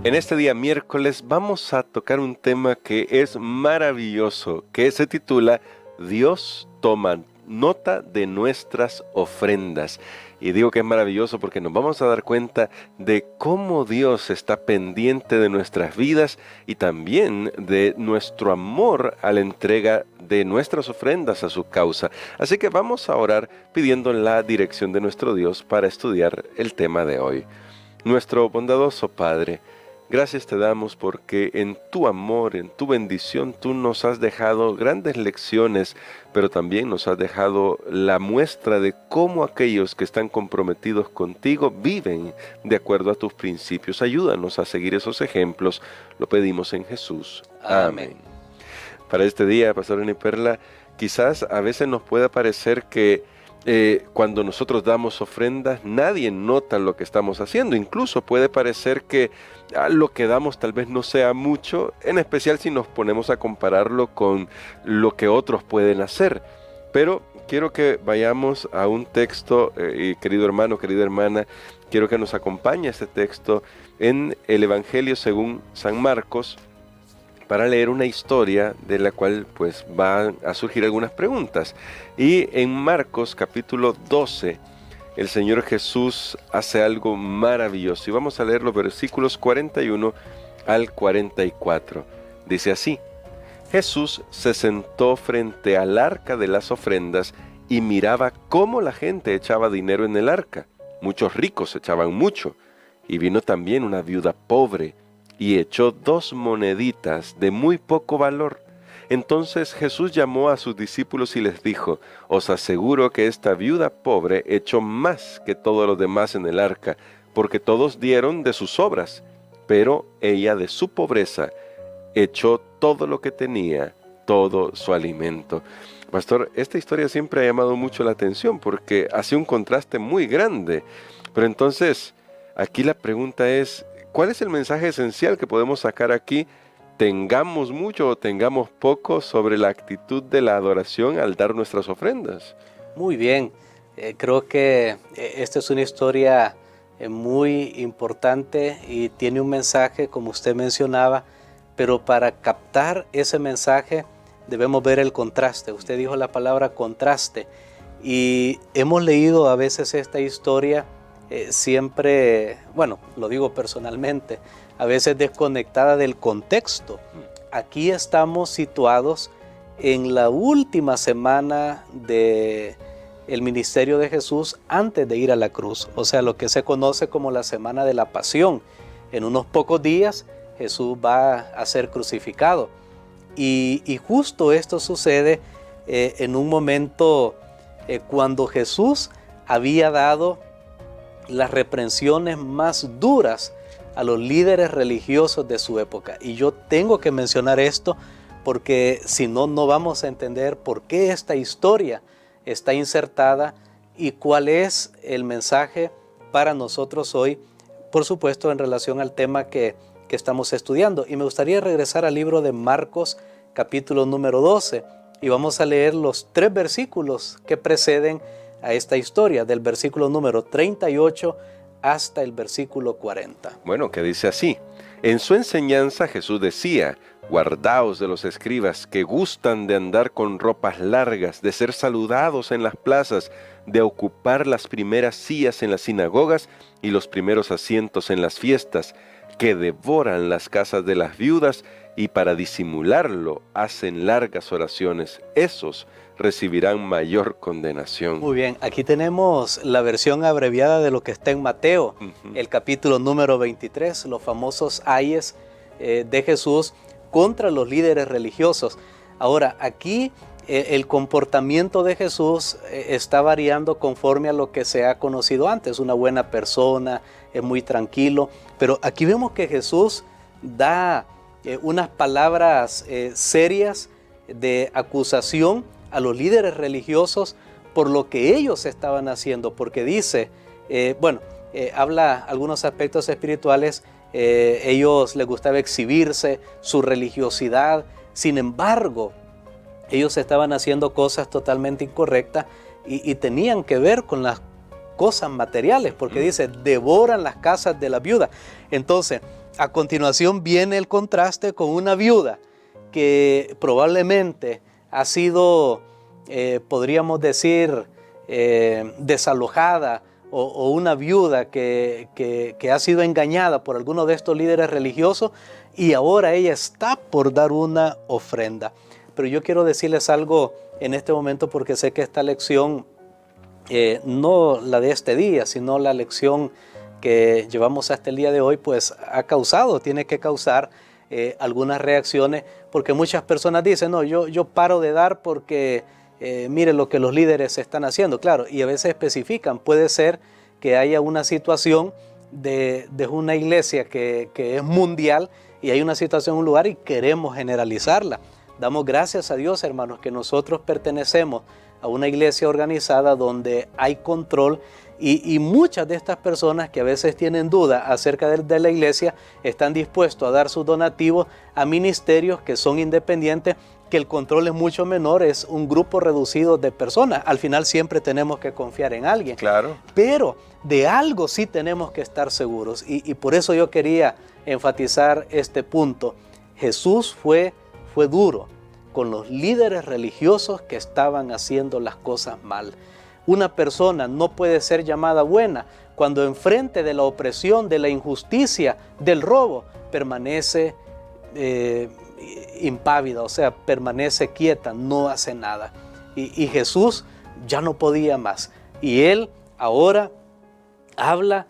En este día miércoles vamos a tocar un tema que es maravilloso, que se titula Dios toma nota de nuestras ofrendas. Y digo que es maravilloso porque nos vamos a dar cuenta de cómo Dios está pendiente de nuestras vidas y también de nuestro amor a la entrega de nuestras ofrendas a su causa. Así que vamos a orar pidiendo la dirección de nuestro Dios para estudiar el tema de hoy. Nuestro bondadoso Padre, gracias te damos porque en tu amor, en tu bendición, tú nos has dejado grandes lecciones, pero también nos has dejado la muestra de cómo aquellos que están comprometidos contigo viven de acuerdo a tus principios. Ayúdanos a seguir esos ejemplos, lo pedimos en Jesús. Amén. Para este día, Pastor Eni Perla, quizás a veces nos pueda parecer que cuando nosotros damos ofrendas, nadie nota lo que estamos haciendo. Incluso puede parecer que lo que damos tal vez no sea mucho, en especial si nos ponemos a compararlo con lo que otros pueden hacer. Pero quiero que vayamos a un texto, y querido hermano, querida hermana, quiero que nos acompañe este texto en el Evangelio según San Marcos, para leer una historia de la cual pues van a surgir algunas preguntas. Y en Marcos capítulo 12, el Señor Jesús hace algo maravilloso. Y vamos a leer los versículos 41 al 44. Dice así: Jesús se sentó frente al arca de las ofrendas y miraba cómo la gente echaba dinero en el arca. Muchos ricos echaban mucho. Y vino también una viuda pobre y echó 2 moneditas de muy poco valor. Entonces Jesús llamó a sus discípulos y les dijo: Os aseguro que esta viuda pobre echó más que todos los demás en el arca, porque todos dieron de sus obras, pero ella de su pobreza echó todo lo que tenía, todo su alimento. Pastor, esta historia siempre ha llamado mucho la atención porque hace un contraste muy grande. Pero entonces, aquí la pregunta es: ¿cuál es el mensaje esencial que podemos sacar aquí, tengamos mucho o tengamos poco, sobre la actitud de la adoración al dar nuestras ofrendas? Muy bien, creo que esta es una historia muy importante y tiene un mensaje, como usted mencionaba, pero para captar ese mensaje debemos ver el contraste. Usted dijo la palabra contraste y hemos leído a veces esta historia siempre, bueno, lo digo personalmente, a veces desconectada del contexto. Aquí estamos situados en la última semana del ministerio de Jesús antes de ir a la cruz, o sea, lo que se conoce como la semana de la pasión. En unos pocos días Jesús va a ser crucificado y justo esto sucede en un momento cuando Jesús había dado las reprensiones más duras a los líderes religiosos de su época. Y yo tengo que mencionar esto porque si no, no vamos a entender por qué esta historia está insertada y cuál es el mensaje para nosotros hoy, por supuesto en relación al tema que estamos estudiando. Y me gustaría regresar al libro de Marcos, capítulo número 12, y vamos a leer los 3 versículos que preceden a esta historia, del versículo número 38 hasta el versículo 40. Bueno, que dice así: En su enseñanza Jesús decía: Guardaos de los escribas que gustan de andar con ropas largas, de ser saludados en las plazas, de ocupar las primeras sillas en las sinagogas y los primeros asientos en las fiestas, que devoran las casas de las viudas y para disimularlo hacen largas oraciones. Esos recibirán mayor condenación. Muy bien, aquí tenemos la versión abreviada de lo que está en Mateo, el capítulo número 23, los famosos ayes de Jesús contra los líderes religiosos. Ahora, aquí el comportamiento de Jesús está variando conforme a lo que se ha conocido antes. Una buena persona, es muy tranquilo, pero aquí vemos que Jesús da unas palabras serias de acusación a los líderes religiosos por lo que ellos estaban haciendo, porque dice, habla algunos aspectos espirituales, ellos les gustaba exhibirse, su religiosidad, sin embargo, ellos estaban haciendo cosas totalmente incorrectas y tenían que ver con las cosas materiales, porque dice, devoran las casas de la viuda. Entonces, a continuación viene el contraste con una viuda que probablemente ha sido, podríamos decir, desalojada, o una viuda que ha sido engañada por alguno de estos líderes religiosos, y ahora ella está por dar una ofrenda. Pero yo quiero decirles algo en este momento, porque sé que esta lección, no la de este día, sino la lección que llevamos hasta el día de hoy, pues tiene que causar algunas reacciones, porque muchas personas dicen, no, yo paro de dar porque mire lo que los líderes están haciendo. Claro, y a veces especifican, puede ser que haya una situación de una iglesia que es mundial, y hay una situación en un lugar y queremos generalizarla. Damos gracias a Dios, hermanos, que nosotros pertenecemos a una iglesia organizada donde hay control, y muchas de estas personas que a veces tienen duda acerca de la iglesia están dispuestos a dar sus donativos a ministerios que son independientes, que el control es mucho menor, es un grupo reducido de personas. Al final siempre tenemos que confiar en alguien. Claro. Pero de algo sí tenemos que estar seguros, y por eso yo quería enfatizar este punto. Jesús fue duro con los líderes religiosos que estaban haciendo las cosas mal. Una persona no puede ser llamada buena cuando enfrente de la opresión, de la injusticia, del robo, permanece impávida, o sea, permanece quieta, no hace nada. Y Jesús ya no podía más. Y Él ahora habla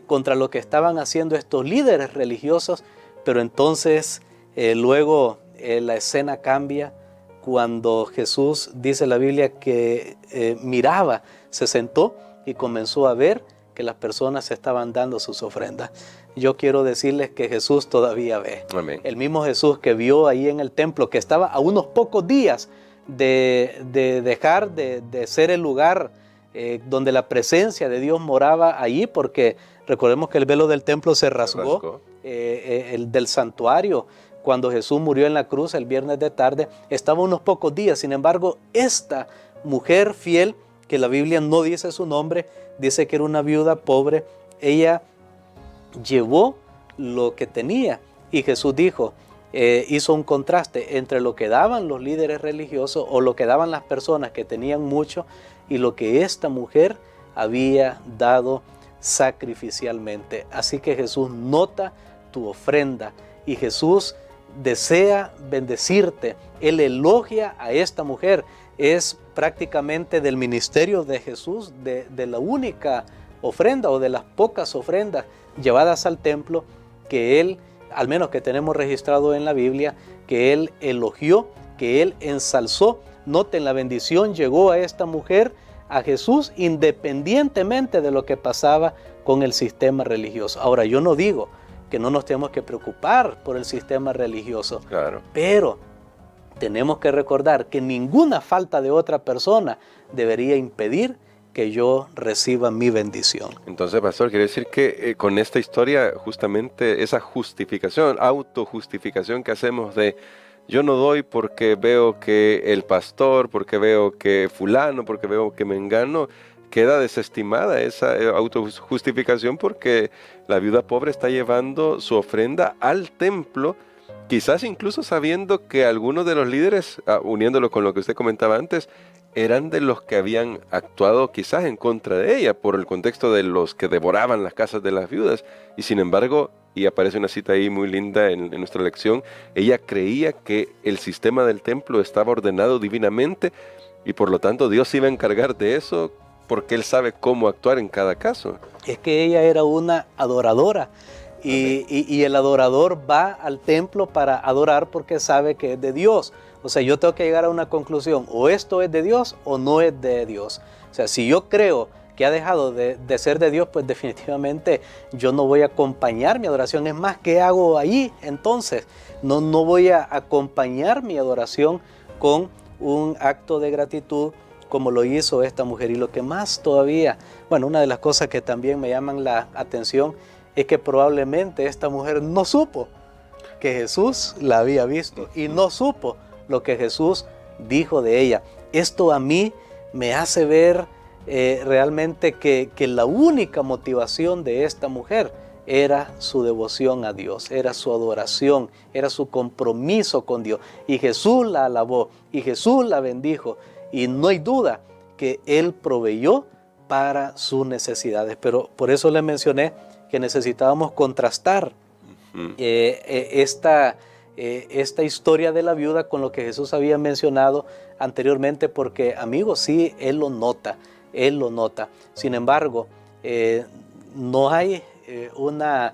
contra lo que estaban haciendo estos líderes religiosos, pero entonces luego la escena cambia cuando Jesús, dice la Biblia, que miraba, se sentó y comenzó a ver que las personas estaban dando sus ofrendas. Yo quiero decirles que Jesús todavía ve. Amén. El mismo Jesús que vio ahí en el templo, que estaba a unos pocos días de dejar de ser el lugar donde la presencia de Dios moraba allí, porque recordemos que el velo del templo se rasgó. El del santuario, cuando Jesús murió en la cruz el viernes de tarde, estaba unos pocos días. Sin embargo, esta mujer fiel, que la Biblia no dice su nombre, dice que era una viuda pobre, ella llevó lo que tenía, y Jesús dijo, hizo un contraste entre lo que daban los líderes religiosos o lo que daban las personas que tenían mucho, y lo que esta mujer había dado sacrificialmente. Así que Jesús nota tu ofrenda, y Jesús desea bendecirte. Él elogia a esta mujer. Es prácticamente del ministerio de Jesús, de la única ofrenda, o de las pocas ofrendas llevadas al templo, que Él, al menos que tenemos registrado en la Biblia, que Él elogió, que Él ensalzó. Noten, la bendición llegó a esta mujer, a Jesús, independientemente de lo que pasaba con el sistema religioso. Ahora, yo no digo que no nos tenemos que preocupar por el sistema religioso, Claro. pero tenemos que recordar que ninguna falta de otra persona debería impedir que yo reciba mi bendición. Entonces, pastor, quiere decir que con esta historia, justamente esa justificación, autojustificación que hacemos de yo no doy porque veo que el pastor, porque veo que fulano, porque veo que mengano, queda desestimada esa autojustificación, porque la viuda pobre está llevando su ofrenda al templo, quizás incluso sabiendo que algunos de los líderes, uniéndolo con lo que usted comentaba antes, eran de los que habían actuado quizás en contra de ella, por el contexto de los que devoraban las casas de las viudas. Y sin embargo, y aparece una cita ahí muy linda en nuestra lección, ella creía que el sistema del templo estaba ordenado divinamente, y por lo tanto Dios se iba a encargar de eso, porque Él sabe cómo actuar en cada caso. Es que ella era una adoradora, y el adorador va al templo para adorar porque sabe que es de Dios. O sea, yo tengo que llegar a una conclusión: o esto es de Dios o no es de Dios. O sea, si yo creo que ha dejado de ser de Dios, pues definitivamente yo no voy a acompañar mi adoración. Es más, ¿qué hago ahí? Entonces, no voy a acompañar mi adoración con un acto de gratitud como lo hizo esta mujer. Y lo que más todavía, bueno, una de las cosas que también me llaman la atención es que probablemente esta mujer no supo que Jesús la había visto, y no supo lo que Jesús dijo de ella. Esto a mí me hace ver realmente que la única motivación de esta mujer era su devoción a Dios, era su adoración, era su compromiso con Dios. Y Jesús la alabó y Jesús la bendijo. Y no hay duda que Él proveyó para sus necesidades. Pero por eso les mencioné que necesitábamos contrastar esta historia de la viuda con lo que Jesús había mencionado anteriormente, porque, amigos, sí, Él lo nota. Sin embargo, no hay una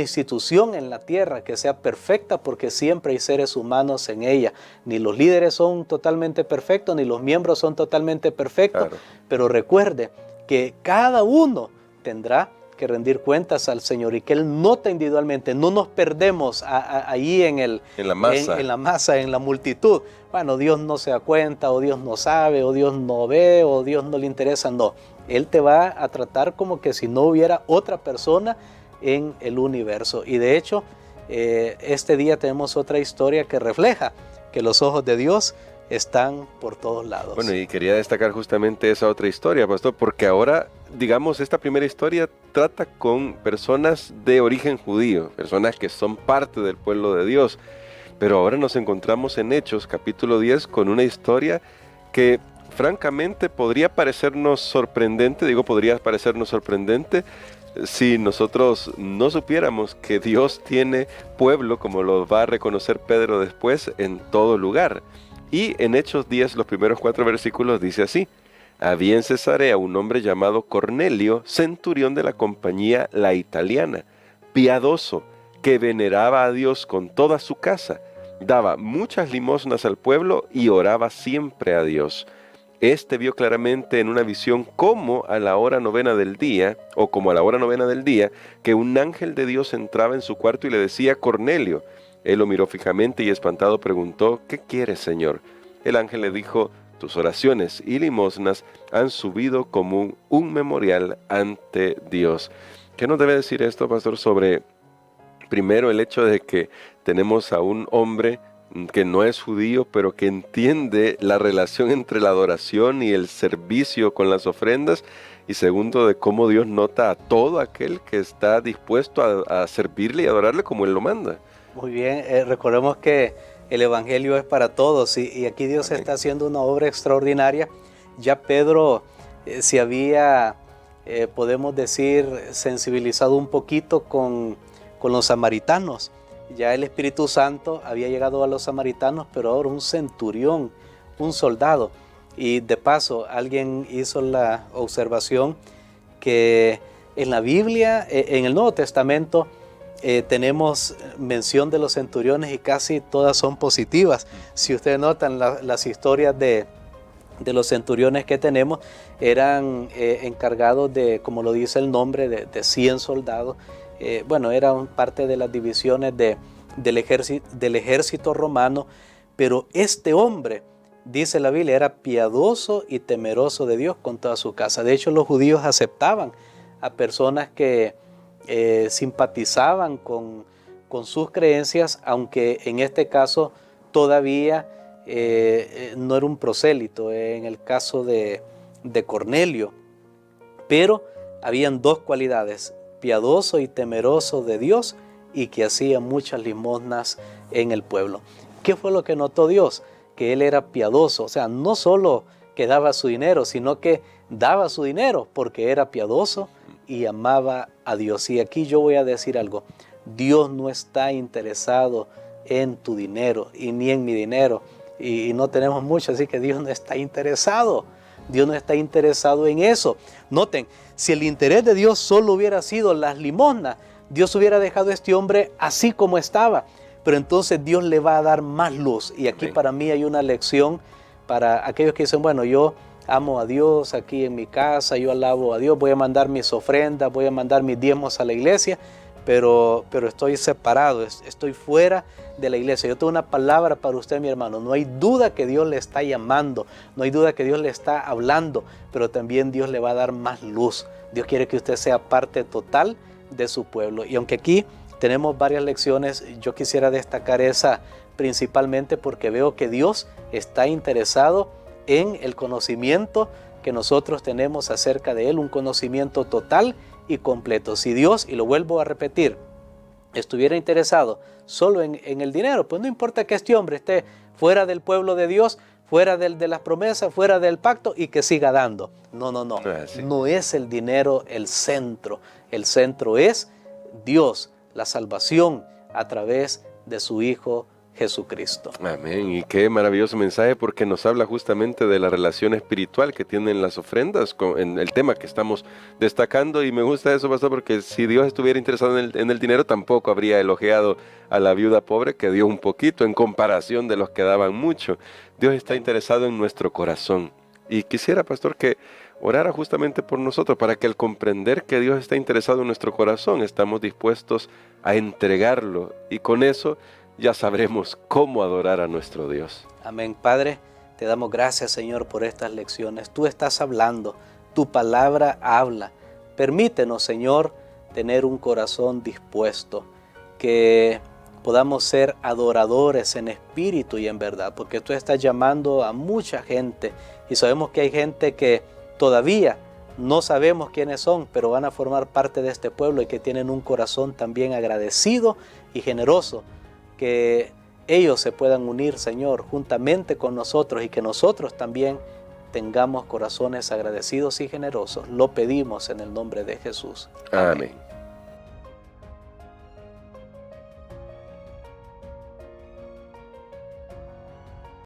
institución en la tierra que sea perfecta, porque siempre hay seres humanos en ella. Ni los líderes son totalmente perfectos, ni los miembros son totalmente perfectos. Claro. Pero recuerde que cada uno tendrá que rendir cuentas al Señor y que Él nota individualmente. No nos perdemos ahí en la masa, en la multitud. Bueno, Dios no se da cuenta, o Dios no sabe, o Dios no ve, o Dios no le interesa. No, Él te va a tratar como que si no hubiera otra persona en el universo. Y de hecho, este día tenemos otra historia que refleja que los ojos de Dios están por todos lados. Bueno, y quería destacar justamente esa otra historia, pastor, porque ahora, digamos, esta primera historia trata con personas de origen judío, personas que son parte del pueblo de Dios, pero ahora nos encontramos en Hechos, capítulo 10, con una historia que francamente podría parecernos sorprendente, si nosotros no supiéramos que Dios tiene pueblo, como lo va a reconocer Pedro después, en todo lugar. Y en Hechos 10, los primeros 4 versículos, dice así: había en Cesarea un hombre llamado Cornelio, centurión de la compañía La Italiana, piadoso, que veneraba a Dios con toda su casa, daba muchas limosnas al pueblo y oraba siempre a Dios. Este vio claramente en una visión como a la hora novena del día, que un ángel de Dios entraba en su cuarto y le decía: Cornelio. Él lo miró fijamente y espantado preguntó: ¿qué quieres, Señor? El ángel le dijo: tus oraciones y limosnas han subido como un memorial ante Dios. ¿Qué nos debe decir esto, pastor, sobre, primero, el hecho de que tenemos a un hombre que no es judío, pero que entiende la relación entre la adoración y el servicio con las ofrendas? Y segundo, de cómo Dios nota a todo aquel que está dispuesto a servirle y adorarle como Él lo manda. Muy bien, recordemos que el Evangelio es para todos y aquí Dios está haciendo una obra extraordinaria. Ya Pedro se había, podemos decir, sensibilizado un poquito con los samaritanos. Ya el Espíritu Santo había llegado a los samaritanos, pero ahora un centurión, un soldado. Y de paso, alguien hizo la observación que en la Biblia, en el Nuevo Testamento, tenemos mención de los centuriones y casi todas son positivas. Si ustedes notan las historias de los centuriones que tenemos, eran encargados de, como lo dice el nombre, de 100 soldados. Eran parte de las divisiones del ejército romano, pero este hombre, dice la Biblia, era piadoso y temeroso de Dios con toda su casa. De hecho, los judíos aceptaban a personas que simpatizaban con sus creencias, aunque en este caso todavía no era un prosélito, en el caso de Cornelio. Pero habían dos cualidades: piadoso y temeroso de Dios, y que hacía muchas limosnas en el pueblo. ¿Qué fue lo que notó Dios? Que él era piadoso, o sea, no solo que daba su dinero, sino que daba su dinero porque era piadoso y amaba a Dios. Y aquí yo voy a decir algo: Dios no está interesado en tu dinero y ni en mi dinero, y no tenemos mucho, así que Dios no está interesado. Dios no está interesado en eso. Noten, si el interés de Dios solo hubiera sido las limosnas, Dios hubiera dejado a este hombre así como estaba, pero entonces Dios le va a dar más luz. Y aquí para mí hay una lección para aquellos que dicen: bueno, yo amo a Dios aquí en mi casa, yo alabo a Dios, voy a mandar mis ofrendas, voy a mandar mis diezmos a la iglesia, pero estoy separado, estoy fuera de la iglesia. Yo tengo una palabra para usted, mi hermano: no hay duda que Dios le está llamando, no hay duda que Dios le está hablando, pero también Dios le va a dar más luz. Dios quiere que usted sea parte total de su pueblo. Y aunque aquí tenemos varias lecciones, yo quisiera destacar esa principalmente porque veo que Dios está interesado en el conocimiento que nosotros tenemos acerca de Él, un conocimiento total y completo. Si Dios, y lo vuelvo a repetir, estuviera interesado solo en el dinero, pues no importa que este hombre esté fuera del pueblo de Dios, fuera de las promesas, fuera del pacto y que siga dando. No, no, no. Sí. No es el dinero el centro. El centro es Dios, la salvación a través de su Hijo Jesucristo. Amén. Y qué maravilloso mensaje, porque nos habla justamente de la relación espiritual que tienen las ofrendas en el tema que estamos destacando. Y me gusta eso, pastor, porque si Dios estuviera interesado en el dinero, tampoco habría elogiado a la viuda pobre que dio un poquito en comparación de los que daban mucho. Dios está interesado en nuestro corazón. Y quisiera, pastor, que orara justamente por nosotros, para que al comprender que Dios está interesado en nuestro corazón, estamos dispuestos a entregarlo. Y con eso ya sabremos cómo adorar a nuestro Dios. Amén. Padre, te damos gracias, Señor, por estas lecciones. Tú estás hablando, tu palabra habla. Permítenos, Señor, tener un corazón dispuesto, que podamos ser adoradores en espíritu y en verdad, porque tú estás llamando a mucha gente y sabemos que hay gente que todavía no sabemos quiénes son, pero van a formar parte de este pueblo y que tienen un corazón también agradecido y generoso. Que ellos se puedan unir, Señor, juntamente con nosotros y que nosotros también tengamos corazones agradecidos y generosos. Lo pedimos en el nombre de Jesús. Amén.